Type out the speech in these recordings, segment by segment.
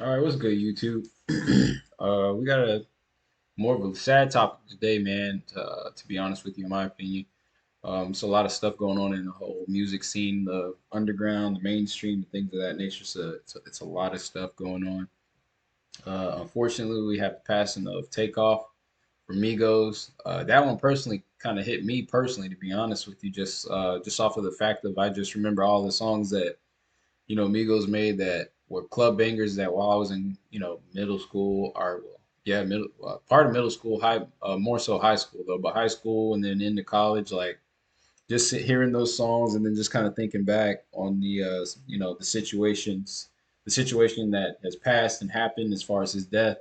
All right, what's good, YouTube? We got a more of a sad topic today, man. To be honest with you, in my opinion, it's a lot of stuff going on in the whole music scene, the underground, the mainstream, and things of that nature. So it's a lot of stuff going on. Unfortunately, we have the passing of Takeoff for Migos. That one personally kind of hit me personally, to be honest with you, just off of the fact of I just remember all the songs that Migos made that were club bangers that while I was in, middle school or yeah, middle part of middle school, more so high school though, but high school and then into college, like hearing those songs and then just kind of thinking back on the situation that has passed and happened as far as his death,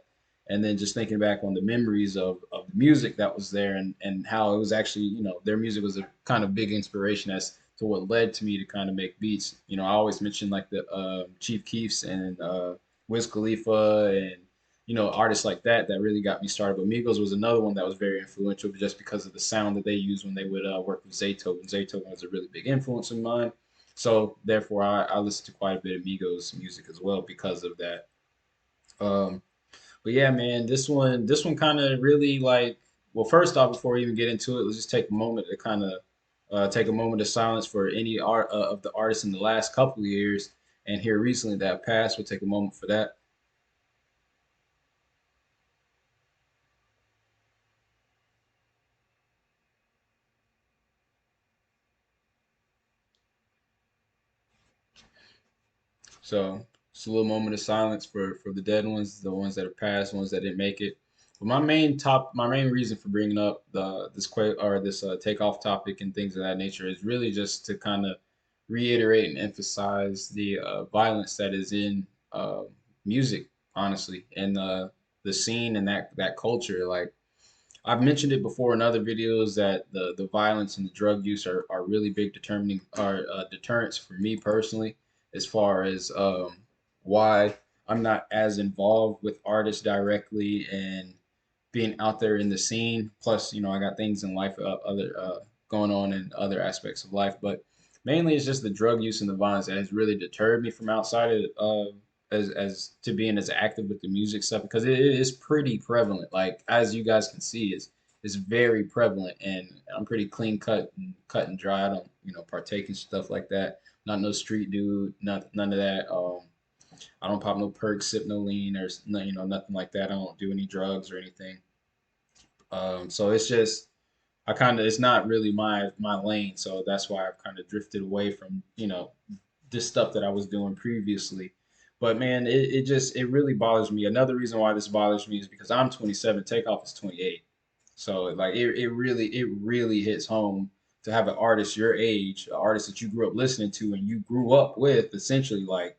and then just thinking back on the memories of the music that was there and how it was actually, their music was a kind of big inspiration as to what led to me to kind of make beats. I always mention like the Chief Keefs and Wiz Khalifa and artists like that really got me started. But Migos was another one that was very influential just because of the sound that they used when they would work with Zaytoven. Zaytoven was a really big influence of mine. So therefore, I listened to quite a bit of Migos music as well because of that. Um, but yeah, man, this one kind of really like. Well, first off, before we even get into it, let's just take a moment to kind of take a moment of silence for any art of the artists in the last couple of years and here recently that passed. We'll take a moment for that. So just a little moment of silence for the dead ones, the ones that have passed, the ones that didn't make it. But my main reason for bringing up this takeoff topic and things of that nature is really just to kind of reiterate and emphasize the violence that is in music, honestly, and the scene and that culture. Like I've mentioned it before in other videos that the violence and the drug use are really big determining are deterrents for me personally as far as why I'm not as involved with artists directly and being out there in the scene. Plus, I got things in life other going on in other aspects of life, but mainly it's just the drug use and the violence that has really deterred me from outside of as to being as active with the music stuff because it is pretty prevalent. Like as you guys can see, is very prevalent, and I'm pretty clean cut and dry. I don't partake in stuff like that. Not no street dude. None of that. I don't pop no perks, sip no lean, or nothing like that. I don't do any drugs or anything. So it's just it's not really my lane. So that's why I've kind of drifted away from this stuff that I was doing previously. But man, it really bothers me. Another reason why this bothers me is because I'm 27, Takeoff is 28. So like it really hits home to have an artist your age, an artist that you grew up listening to and you grew up with essentially like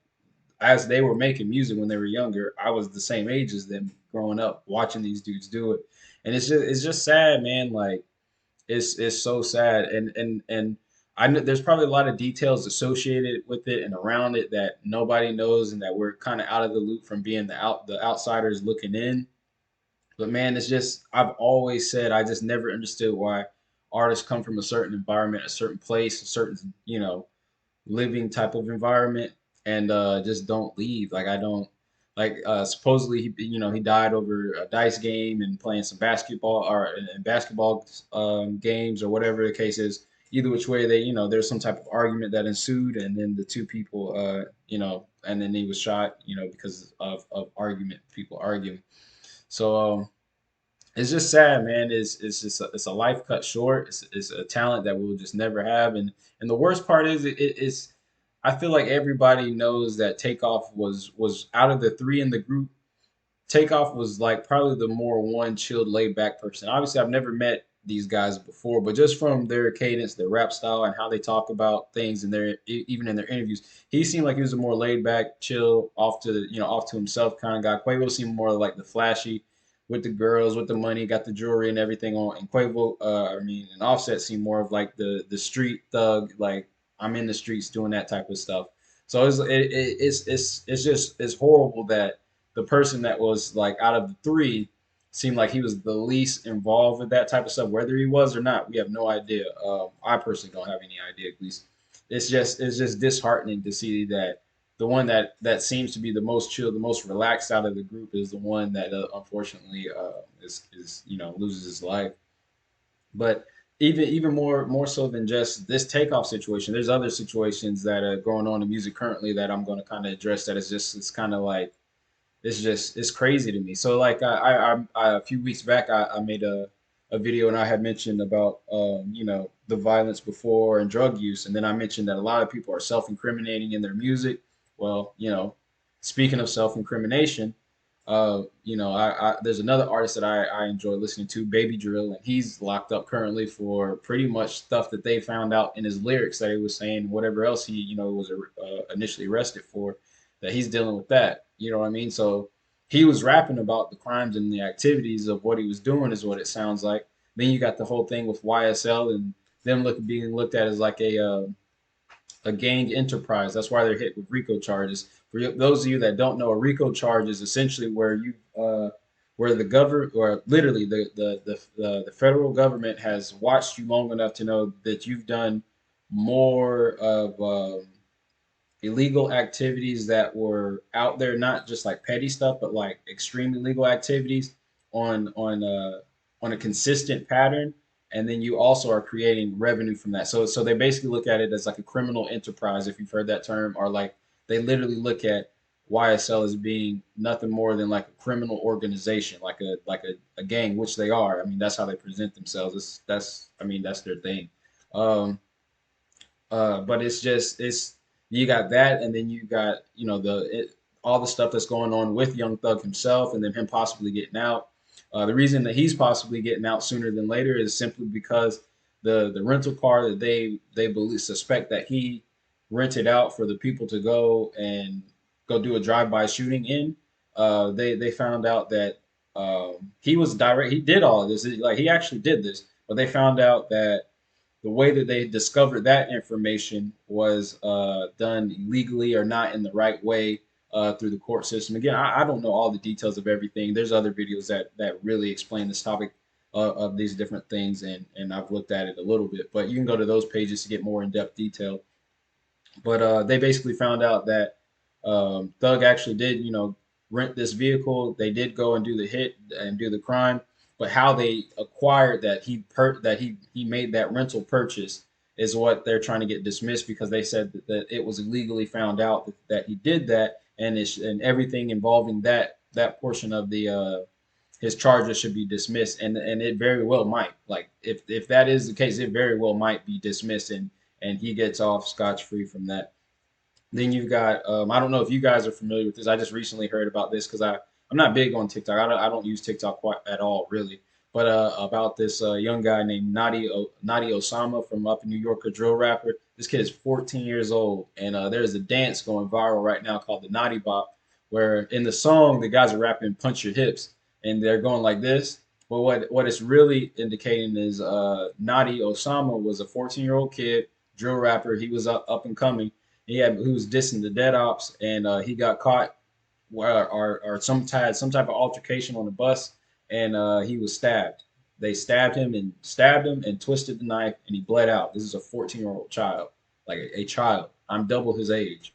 as they were making music when they were younger, I was the same age as them growing up watching these dudes do it. And it's just sad, man. Like it's so sad and I know there's probably a lot of details associated with it and around it that nobody knows and that we're kind of out of the loop from being the outsiders looking in. But man, it's just I've always said I just never understood why artists come from a certain environment, a certain place, a certain living type of environment and just don't leave. Like I don't like supposedly he died over a dice game and playing some basketball or in basketball games or whatever the case is. Either which way they there's some type of argument that ensued and then the two people and then he was shot because of argument people arguing. So it's just sad, man. It's just it's a life cut short. It's a talent that we'll just never have, and the worst part is it's. I feel like everybody knows that Takeoff was out of the three in the group. Takeoff was like probably the more one chilled, laid back person. Obviously, I've never met these guys before, but just from their cadence, their rap style, and how they talk about things in even in their interviews, he seemed like he was a more laid back, chill, off to himself kind of guy. Quavo seemed more like the flashy, with the girls, with the money, got the jewelry and everything on. And and Offset seemed more of like the street thug, like I'm in the streets doing that type of stuff. So it's just it's horrible that the person that was like out of the three seemed like he was the least involved with that type of stuff. Whether he was or not, we have no idea. I personally don't have any idea. At least it's just disheartening to see that. the one that seems to be the most chill, the most relaxed out of the group is the one that unfortunately is loses his life. But even more so than just this takeoff situation, there's other situations that are going on in music currently that I'm going to kind of address. That is just it's kind of like it's crazy to me. So like a few weeks back I made a video and I had mentioned about the violence before and drug use, and then I mentioned that a lot of people are self-incriminating in their music. Well, speaking of self-incrimination, there's another artist that I enjoy listening to, Baby Drill, and he's locked up currently for pretty much stuff that they found out in his lyrics that he was saying, whatever else he was initially arrested for, that he's dealing with that. You know what I mean? So he was rapping about the crimes and the activities of what he was doing, is what it sounds like. Then you got the whole thing with YSL and them being looked at as like a gang enterprise. That's why they're hit with RICO charges. For those of you that don't know, a RICO charge is essentially where the government, or literally the federal government has watched you long enough to know that you've done more of illegal activities that were out there, not just like petty stuff, but like extreme illegal activities on on uh, on a consistent pattern, and then you also are creating revenue from that. So they basically look at it as like a criminal enterprise, if you've heard that term, or like they literally look at YSL as being nothing more than like a criminal organization, like a gang, which they are. I mean, that's how they present themselves. That's I mean, that's their thing. Um, but it's just it's you got that, and then you got all the stuff that's going on with Young Thug himself, and then him possibly getting out. The reason that he's possibly getting out sooner than later is simply because the rental car that they believe suspect that he rented out for the people to go do a drive-by shooting in. They found out that he was direct. He did all of this. Like he actually did this, but they found out that the way that they discovered that information was done illegally or not in the right way through the court system. Again, I don't know all the details of everything. There's other videos that really explain this topic of these different things, and I've looked at it a little bit. But you can go to those pages to get more in depth detail. But they basically found out that Thug actually did, rent this vehicle. They did go and do the hit and do the crime, but how they acquired that he made that rental purchase is what they're trying to get dismissed, because they said that it was illegally found out that he did that, and everything involving that portion of the his charges should be dismissed, and it very well might. Like if that is the case, it very well might be dismissed, and he gets off scotch free from that. Then you've got I don't know if you guys are familiar with this. I just recently heard about this because I'm not big on TikTok. I don't use TikTok quite at all really. But about this young guy named Nadi Osama from up in New York, a drill rapper. This kid is 14 years old, and there's a dance going viral right now called the Nadi Bop, where in the song the guys are rapping "Punch Your Hips," and they're going like this. But what it's really indicating is Nadi Osama was a 14-year-old kid, drill rapper. He was up and coming. He was dissing the dead ops, and he got caught or had some type of altercation on the bus, and he was stabbed. They stabbed him and twisted the knife, and he bled out. This is a 14-year-old child, like a child. I'm double his age.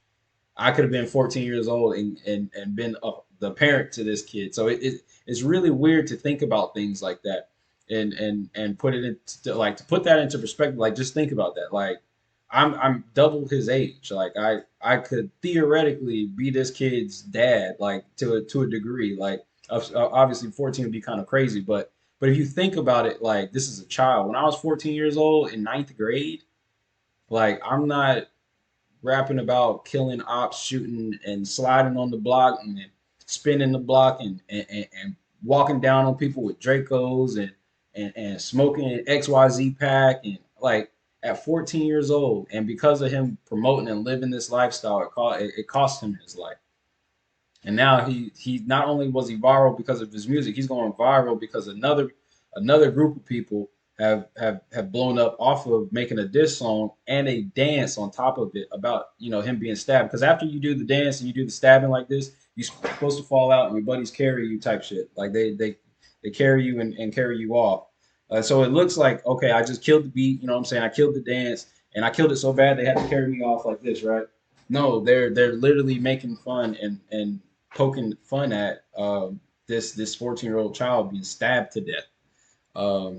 I could have been 14 years old and been the parent to this kid. So it's really weird to think about things like that, and put it into like to put that into perspective. Like just think about that. Like I'm double his age. Like I could theoretically be this kid's dad, like to a degree. Like obviously 14 would be kind of crazy, but if you think about it, like this is a child. When I was 14 years old in ninth grade, like I'm not rapping about killing ops, shooting and sliding on the block and spinning the block and walking down on people with Dracos and smoking XYZ pack and like at 14 years old. And because of him promoting and living this lifestyle, it cost him his life. And now he not only was he viral because of his music, he's going viral because another group of people have blown up off of making a diss song and a dance on top of it about him being stabbed. Because after you do the dance and you do the stabbing like this, you're supposed to fall out and your buddies carry you type shit. Like they carry you and carry you off. So it looks like I just killed the beat. You know what I'm saying? I killed the dance and I killed it so bad they had to carry me off like this, right? No, they're literally making fun and poking fun at this 14-year-old child being stabbed to death.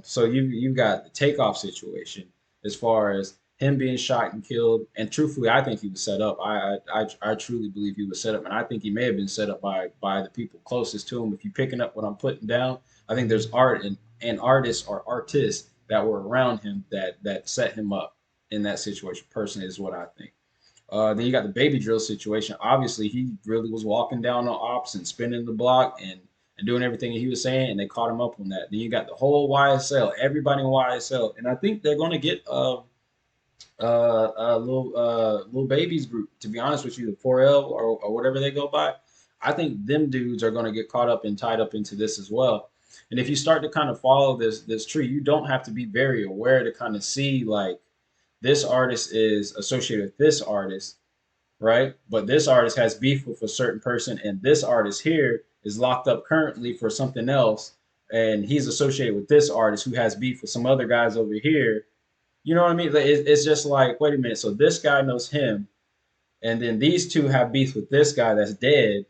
So you got the Takeoff situation as far as him being shot and killed. And truthfully, I think he was set up. I truly believe he was set up, and I think he may have been set up by the people closest to him. If you're picking up what I'm putting down, I think there's art and artists or artists that were around him that set him up in that situation. Personally, is what I think. Then you got the baby drill situation. Obviously, he really was walking down the ops and spinning the block and doing everything he was saying, and they caught him up on that. Then you got the whole YSL, everybody in YSL, and I think they're going to get little babies group. To be honest with you, the 4L or whatever they go by, I think them dudes are going to get caught up and tied up into this as well. And if you start to kind of follow this tree, you don't have to be very aware to kind of see like this artist is associated with this artist, right? But this artist has beef with a certain person, and this artist here is locked up currently for something else, and he's associated with this artist who has beef with some other guys over here. You know what I mean? Like, it's just like, wait a minute. So this guy knows him, and then these two have beef with this guy that's dead,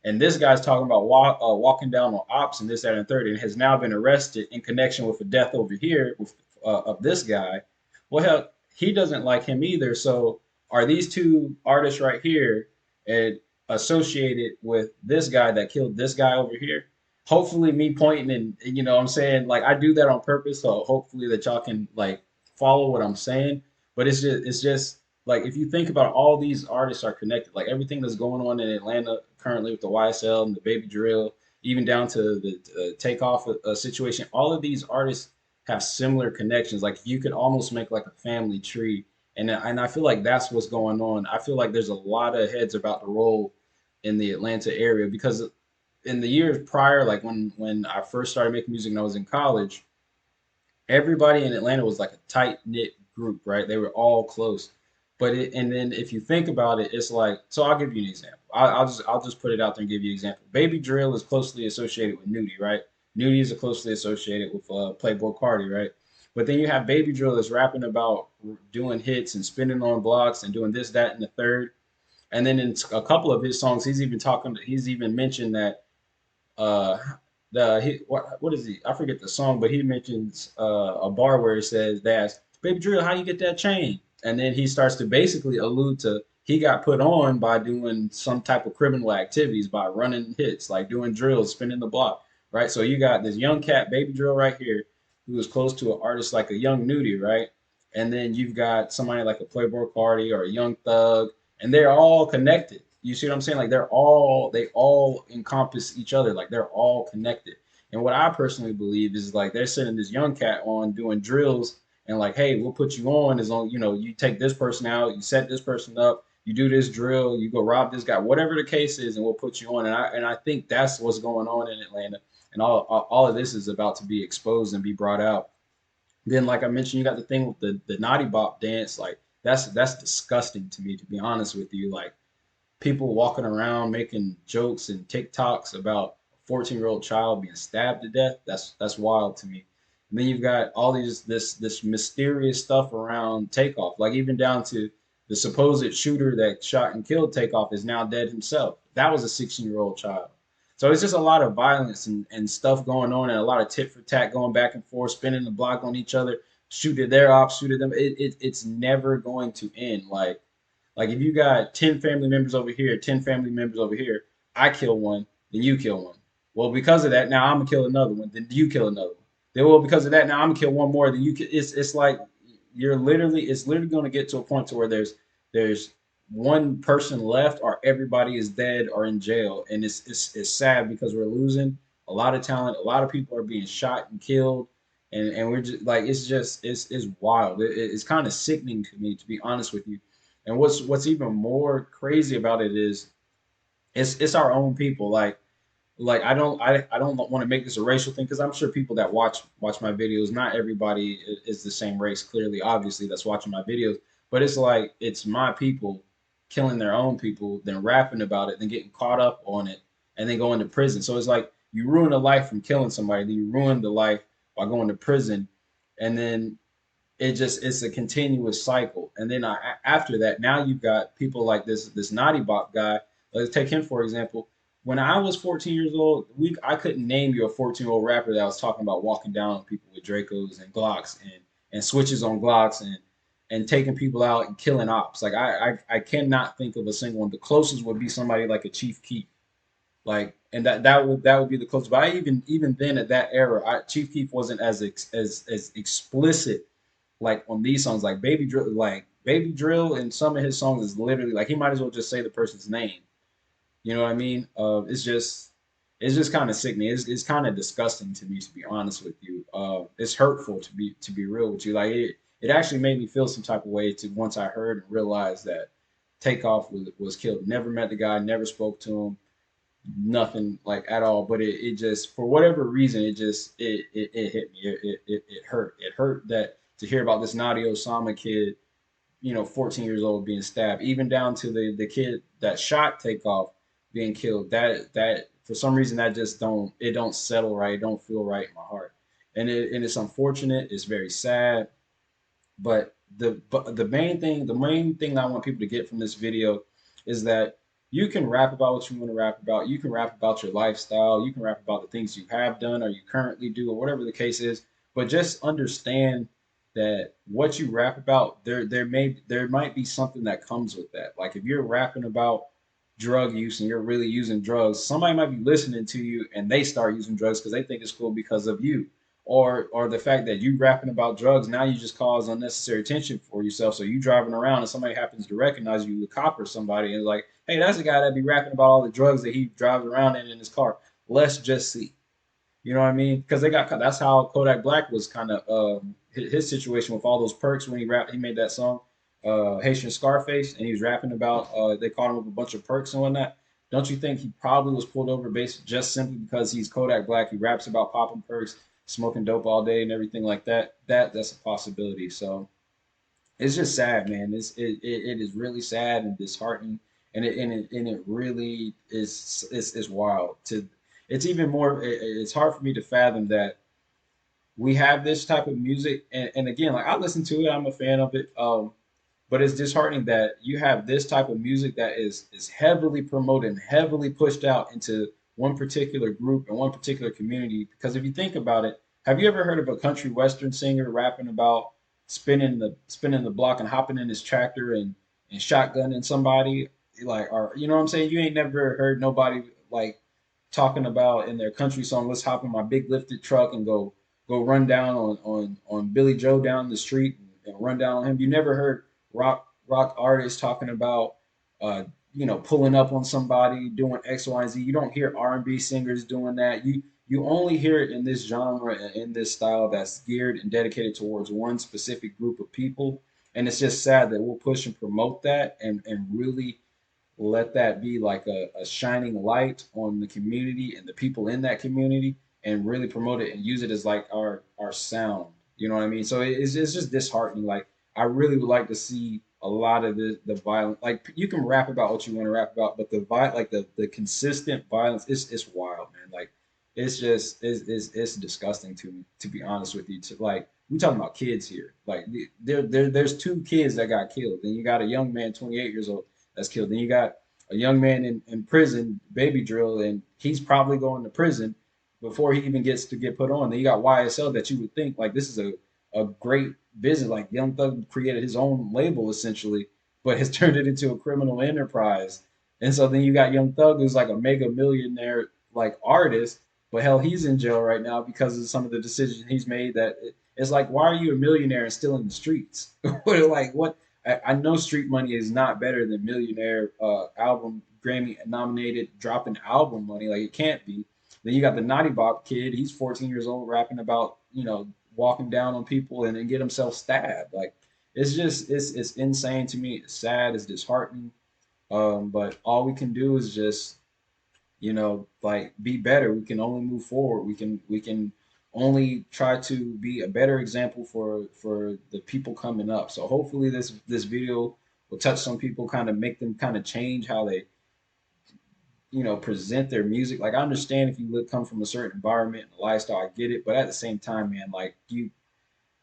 and this guy's talking about walking down on ops and this, that, and third, and has now been arrested in connection with a death over here with, of this guy. Well, hell, he doesn't like him either. So are these two artists right here and associated with this guy that killed this guy over here? Hopefully, me pointing and you know what I'm saying, like I do that on purpose, so hopefully that y'all can like follow what I'm saying. But it's just like if you think about all these artists are connected, like everything that's going on in Atlanta currently with the YSL and the Baby Drill, even down to the Takeoff situation, all of these artists have similar connections. Like you could almost make like a family tree, and I feel like that's what's going on. I feel like there's a lot of heads about to roll in the Atlanta area because in the years prior, like when I first started making music and I was in college, everybody in Atlanta was like a tight knit group, right? They were all close. But and then if you think about it, it's like so. I'll give you an example. I'll just put it out there and give you an example. Baby Drill is closely associated with Nudie, right? Nudie is closely associated with Playboy Cardi, right? But then you have Baby Drill that's rapping about doing hits and spinning on blocks and doing this, that, and the third. And then in a couple of his songs, he's even talking. He's even mentioned that uh what is he? I forget the song, but he mentions a bar where he says that's Baby Drill, how you get that chain? And then he starts to basically allude to he got put on by doing some type of criminal activities by running hits, like doing drills, spinning the block, right? So you got this young cat, Baby Drill, right here, who is close to an artist like a Young Nudie, right? And then you've got somebody like a Playboy Cardi or a Young Thug, and they're all connected. You see what I'm saying? Like they all encompass each other. Like they're all connected. And what I personally believe is like they're sending this young cat on doing drills and like, hey, we'll put you on as long, you take this person out, you set this person up, you do this drill, you go rob this guy, whatever the case is, and we'll put you on. And I think that's what's going on in Atlanta. And all of this is about to be exposed and be brought out. Then, like I mentioned, you got the thing with the naughty bop dance. Like that's disgusting to me, to be honest with you. Like people walking around making jokes and TikToks about a 14-year-old child being stabbed to death. That's wild to me. And then you've got all this mysterious stuff around Takeoff, like even down to the supposed shooter that shot and killed Takeoff is now dead himself. That was a 16-year-old child. So it's just a lot of violence and stuff going on, and a lot of tit for tat going back and forth, spinning the block on each other, shooting their ops, shooting them. It's never going to end. Like if you got 10 family members over here, 10 family members over here, I kill one, then you kill one. Well, because of that, now I'm gonna kill another one, then you kill another one. Then well, because of that, now I'm gonna kill one more, then you kill. It's like it's literally gonna get to a point to where there's one person left or everybody is dead or in jail. And it's sad because we're losing a lot of talent, a lot of people are being shot and killed. And we're just like it's wild. It's kind of sickening to me, to be honest with you. And what's even more crazy about it is it's our own people. Like I don't want to make this a racial thing because I'm sure people that watch my videos, not everybody is the same race. Clearly, obviously, that's watching my videos. But it's like it's my people killing their own people, then rapping about it, then getting caught up on it, and then going to prison. So it's like you ruin a life from killing somebody, then you ruin the life by going to prison, and then it's a continuous cycle. And then after that, now you've got people like this Naughty Bop guy. Let's take him for example. When I was 14 years old, I couldn't name you a 14-year-old rapper that was talking about walking down on people with Dracos and Glocks and switches on Glocks and taking people out and killing ops. Like I cannot think of a single one. The closest would be somebody like a Chief Keef. Like, and that would be the closest. But even then at that era, Chief Keef wasn't as explicit like on these songs, like Baby Drill in some of his songs is literally like he might as well just say the person's name. You know what I mean? It's just kind of sickening. It's kind of disgusting to me, to be honest with you. It's hurtful to be real with you. Like it actually made me feel some type of way to once I heard and realized that Takeoff was killed. Never met the guy, never spoke to him, nothing like at all. But it just for whatever reason it hit me. It hurt. It hurt that to hear about this Nadia Osama kid, 14 years old being stabbed, even down to the kid that shot Takeoff being killed. That for some reason that just don't settle right. It don't feel right in my heart, and it's unfortunate. It's very sad. But the main thing I want people to get from this video is that you can rap about what you want to rap about. You can rap about your lifestyle. You can rap about the things you have done or you currently do or whatever the case is. But just understand that what you rap about, there might be something that comes with that. Like if you're rapping about drug use and you're really using drugs, somebody might be listening to you and they start using drugs because they think it's cool because of you or the fact that you rapping about drugs now you just cause unnecessary attention for yourself. So you driving around and somebody happens to recognize you, the cop or somebody, and like, hey, that's the guy that be rapping about all the drugs that he drives around in his car. Let's just see. You know what I mean? Because that's how Kodak Black was kind of his situation with all those perks when he made that song, Haitian Scarface, and he was rapping about they caught him with a bunch of perks and whatnot. Don't you think he probably was pulled over based just simply because he's Kodak Black? He raps about popping perks, smoking dope all day, and everything like that. That's a possibility. So it's just sad, man. It is really sad and disheartening, and it really is wild. It's even more. It's hard for me to fathom that we have this type of music, and again, like I listen to it, I'm a fan of it. But it's disheartening that you have this type of music that is heavily promoted and heavily pushed out into one particular group and one particular community. Because if you think about it, have you ever heard of a country western singer rapping about spinning the block and hopping in his tractor and shotgunning somebody? Like, or you know what I'm saying? You ain't never heard nobody like talking about in their country song, let's hop in my big lifted truck and go run down on Billy Joe down the street and run down on him. You never heard rock artists talking about pulling up on somebody doing X, Y, and Z. You don't hear R&B singers doing that. You only hear it in this genre and in this style that's geared and dedicated towards one specific group of people. And it's just sad that we'll push and promote that and really let that be like a shining light on the community and the people in that community and really promote it and use it as like our sound. You know what I mean? So it's just disheartening. Like I really would like to see a lot of the violence. Like you can rap about what you want to rap about, but the consistent violence, it's wild, man. Like it's just it's disgusting to me, to be honest with you. To like we talking about kids here. Like there's two kids that got killed. Then you got a young man, 28 years old, that's killed. Then you got a young man in prison, Baby Drill, and he's probably going to prison before he even gets to get put on. Then you got YSL that you would think like this is a great business. Like Young Thug created his own label essentially, but has turned it into a criminal enterprise. And so then you got Young Thug, who's like a mega millionaire like artist, but hell, he's in jail right now because of some of the decisions he's made. It's like, why are you a millionaire and still in the streets? Like what? I know Street Money is not better than millionaire album Grammy nominated dropping album money. Like it can't be. Then you got the Naughty Bop kid. He's 14 years old rapping about walking down on people and get himself stabbed. Like it's just it's insane to me. It's sad. It's disheartening. But all we can do is just like be better. We can only move forward. We can only try to be a better example for the people coming up. So hopefully this video will touch some people, kind of make them kind of change how they present their music. Like I understand if you come from a certain environment and lifestyle, I get it, but at the same time, man, like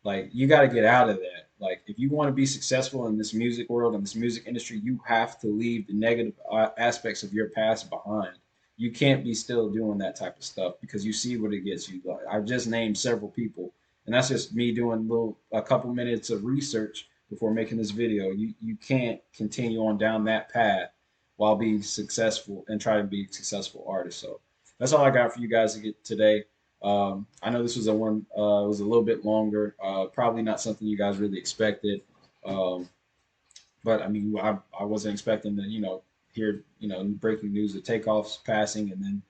Like you got to get out of that. Like if you want to be successful in this music world and this music industry, you have to leave the negative aspects of your past behind. You can't be still doing that type of stuff because you see what it gets you. Like, I've just named several people, and that's just me doing a couple minutes of research before making this video. You can't continue on down that path while being successful and try to be a successful artist. So that's all I got for you guys to get today. I know this was it was a little bit longer, probably not something you guys really expected. Um, but I mean, I wasn't expecting to, hear, breaking news of Takeoff's passing and then,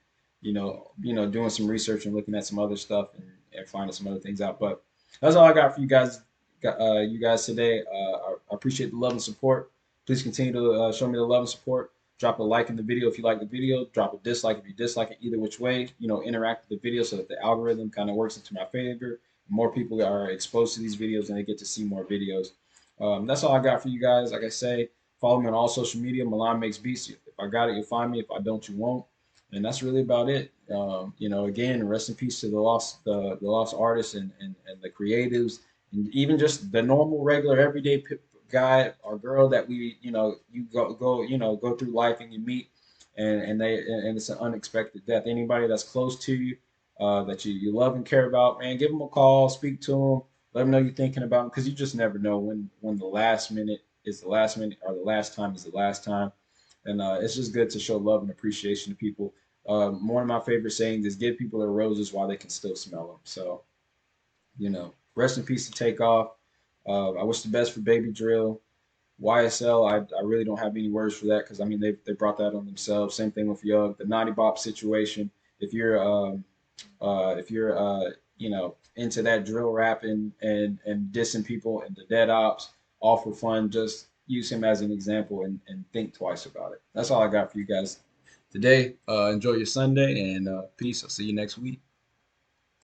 doing some research and looking at some other stuff and finding some other things out. But that's all I got for you guys today. I appreciate the love and support. Please continue to show me the love and support. Drop a like in the video if you like the video. Drop a dislike if you dislike it. Either which way, interact with the video so that the algorithm kind of works into my favor. More people are exposed to these videos and they get to see more videos. That's all I got for you guys. Like I say, follow me on all social media. Milan makes beats. If I got it, you'll find me. If I don't, you won't. And that's really about it. Again, rest in peace to the lost artists and the creatives and even just the normal, regular, everyday guy or girl that you go through life and you meet, and it's an unexpected death. Anybody that's close to you, that you love and care about, man, give them a call, speak to them, let them know you're thinking about them, because you just never know when the last minute is the last minute or the last time is the last time, and it's just good to show love and appreciation to people. One of my favorite sayings is give people their roses while they can still smell them. So rest in peace to Takeoff. I wish the best for Baby Drill. YSL, I really don't have any words for that because I mean they brought that on themselves. Same thing with Yug, the Naughty Bop situation. If you're into that drill rap and dissing people and the dead ops, all for fun, just use him as an example and think twice about it. That's all I got for you guys today. Enjoy your Sunday and peace. I'll see you next week.